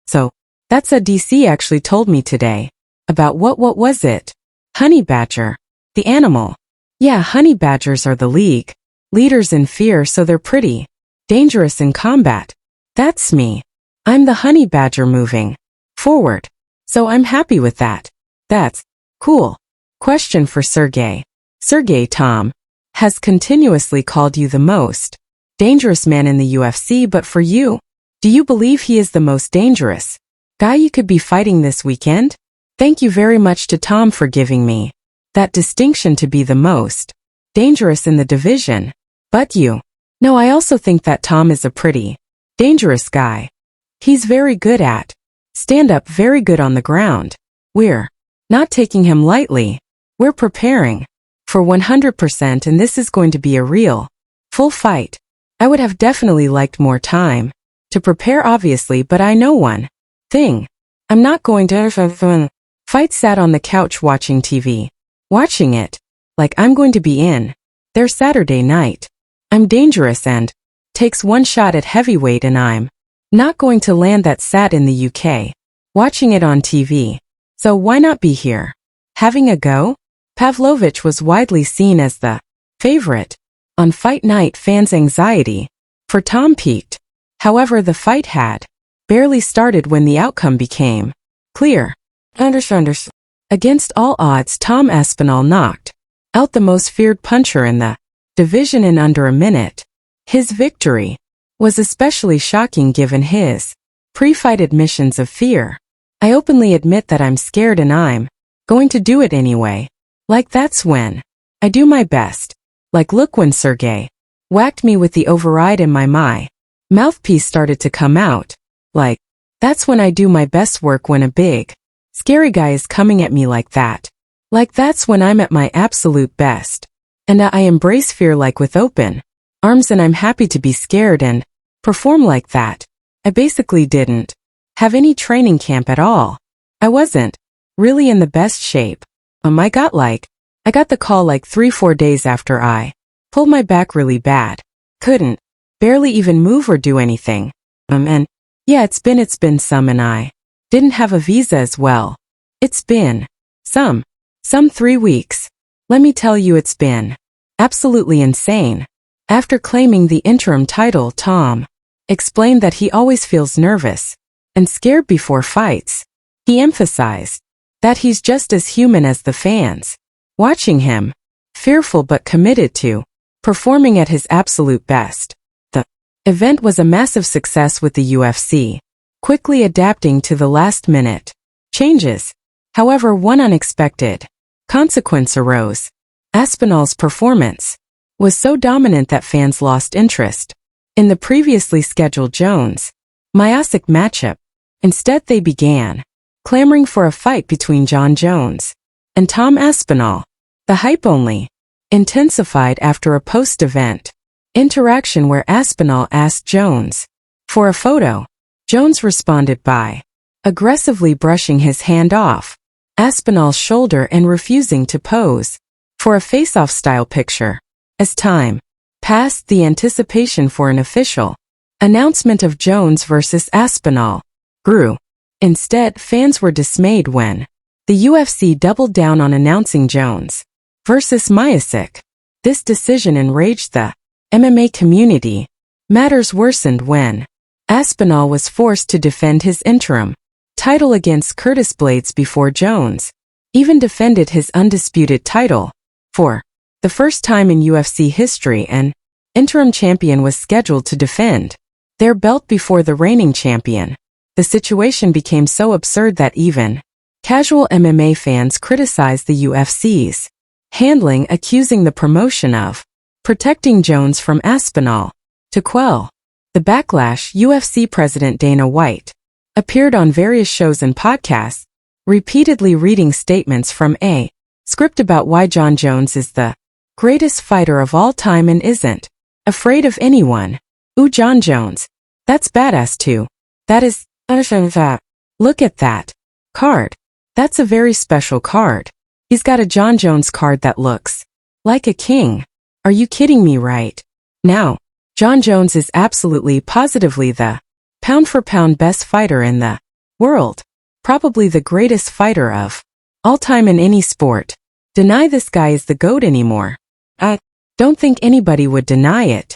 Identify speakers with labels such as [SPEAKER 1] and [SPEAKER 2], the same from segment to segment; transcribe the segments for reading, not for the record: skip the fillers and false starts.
[SPEAKER 1] So, that's a DC actually told me today. About what was it? Honey badger. The animal. Yeah, honey badgers are the league. Leaders in fear, so they're pretty dangerous in combat. That's me. I'm the honey badger moving forward. So I'm happy with that. That's cool. Question for Sergey. Sergey, Tom has continuously called you the most dangerous man in the UFC, but for you, do you believe he is the most dangerous guy you could be fighting this weekend? Thank you very much to Tom for giving me that distinction to be the most dangerous in the division. But you. No, I also think that Tom is a pretty dangerous guy. He's very good at stand up, very good on the ground. We're not taking him lightly. We're preparing for 100%, and this is going to be a real full fight. I would have definitely liked more time to prepare, obviously, but I know one thing. I'm not going to fight. Sat on the couch watching TV. Watching it like I'm going to be in there Saturday night. I'm dangerous and takes one shot at heavyweight, and I'm not going to land that. Sat in the UK watching it on TV. So why not be here having a go? Pavlovich was widely seen as the favorite on fight night. Fans' anxiety for Tom peaked. However, the fight had barely started when the outcome became clear. Against all odds, Tom Aspinall knocked out the most feared puncher in the division in under a minute. His victory was especially shocking given his pre-fight admissions of fear. I openly admit that I'm scared and I'm going to do it anyway. Like that's when I do my best. Like look when Sergey whacked me with the override and my mouthpiece started to come out. Like that's when I do my best work, when a big scary guy is coming at me like that. Like that's when I'm at my absolute best. And I embrace fear like with open arms, and I'm happy to be scared and perform like that. I basically didn't have any training camp at all. I wasn't really in the best shape. I got the call like 3-4 days after I pulled my back really bad. Couldn't barely even move or do anything. And yeah, it's been some, and I didn't have a visa as well. It's been some 3 weeks. Let me tell you, it's been absolutely insane. After claiming the interim title, Tom explained that he always feels nervous and scared before fights. He emphasized that he's just as human as the fans watching him, fearful but committed to performing at his absolute best. The event was a massive success, with the UFC quickly adapting to the last-minute changes. However, one unexpected consequence arose. Aspinall's performance was so dominant that fans lost interest in the previously scheduled Jones-Miocic matchup. Instead, they began clamoring for a fight between Jon Jones and Tom Aspinall. The hype only intensified after a post-event interaction where Aspinall asked Jones for a photo. Jones responded by aggressively brushing his hand off Aspinall's shoulder and refusing to pose for a face-off style picture. As time passed, the anticipation for an official announcement of Jones versus Aspinall grew. Instead, fans were dismayed when the UFC doubled down on announcing Jones versus Miocic. This decision enraged the MMA community. Matters worsened when Aspinall was forced to defend his interim title against Curtis Blades before Jones even defended his undisputed title. For the first time in UFC history, an interim champion was scheduled to defend their belt before the reigning champion. The situation became so absurd that even casual MMA fans criticized the UFC's handling, accusing the promotion of protecting Jones from Aspinall. To quell the backlash, UFC President Dana White appeared on various shows and podcasts, repeatedly reading statements from a script about why Jon Jones is the greatest fighter of all time and isn't afraid of anyone. Ooh, Jon Jones. That's badass too. That is, look at that card. That's a very special card. He's got a Jon Jones card that looks like a king. Are you kidding me right now? Jon Jones is absolutely positively the pound-for-pound best fighter in the world. Probably the greatest fighter of all time in any sport. Deny this guy is the GOAT anymore. I don't think anybody would deny it.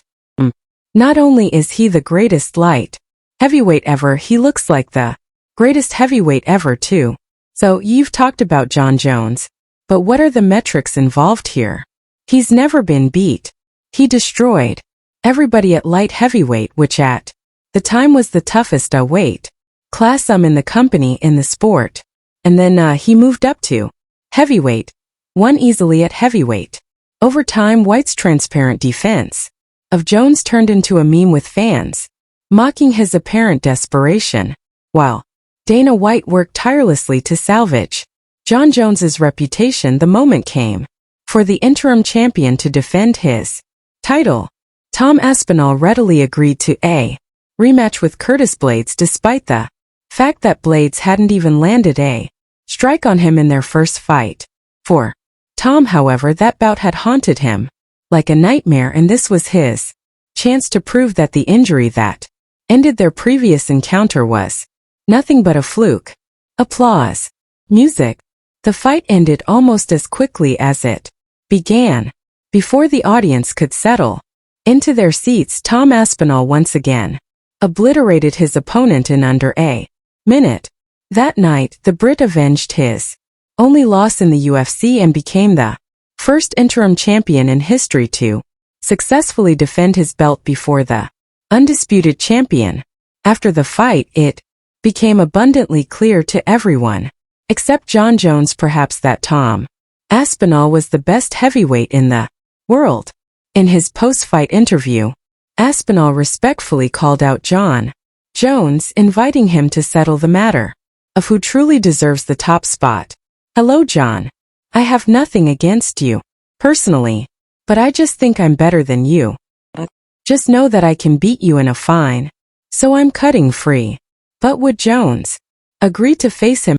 [SPEAKER 1] Not only is he the greatest light heavyweight ever, he looks like the greatest heavyweight ever too. So you've talked about Jon Jones, but what are the metrics involved here? He's never been beat. He destroyed everybody at light heavyweight, which at the time was the toughest weight class in the company in the sport. And then he moved up to heavyweight, won easily at heavyweight. Over time, White's transparent defense of Jones turned into a meme with fans, mocking his apparent desperation, while Dana White worked tirelessly to salvage Jon Jones's reputation. The moment came for the interim champion to defend his title. Tom Aspinall readily agreed to a rematch with Curtis Blades despite the fact that Blades hadn't even landed a strike on him in their first fight. For Tom, however, that bout had haunted him like a nightmare, and this was his chance to prove that the injury that ended their previous encounter was nothing but a fluke. Applause. Music. The fight ended almost as quickly as it began. Before the audience could settle into their seats, Tom Aspinall once again obliterated his opponent in under a minute. That night, the Brit avenged his only loss in the UFC and became the first interim champion in history to successfully defend his belt before the undisputed champion. After the fight, it became abundantly clear to everyone, except Jon Jones perhaps, that Tom Aspinall was the best heavyweight in the world. In his post-fight interview, Aspinall respectfully called out Jon Jones, inviting him to settle the matter of who truly deserves the top spot. "Hello, Jon. I have nothing against you, personally, but I just think I'm better than you. Just know that I can beat you in a fine, so I'm cutting free." But would Jones agree to face him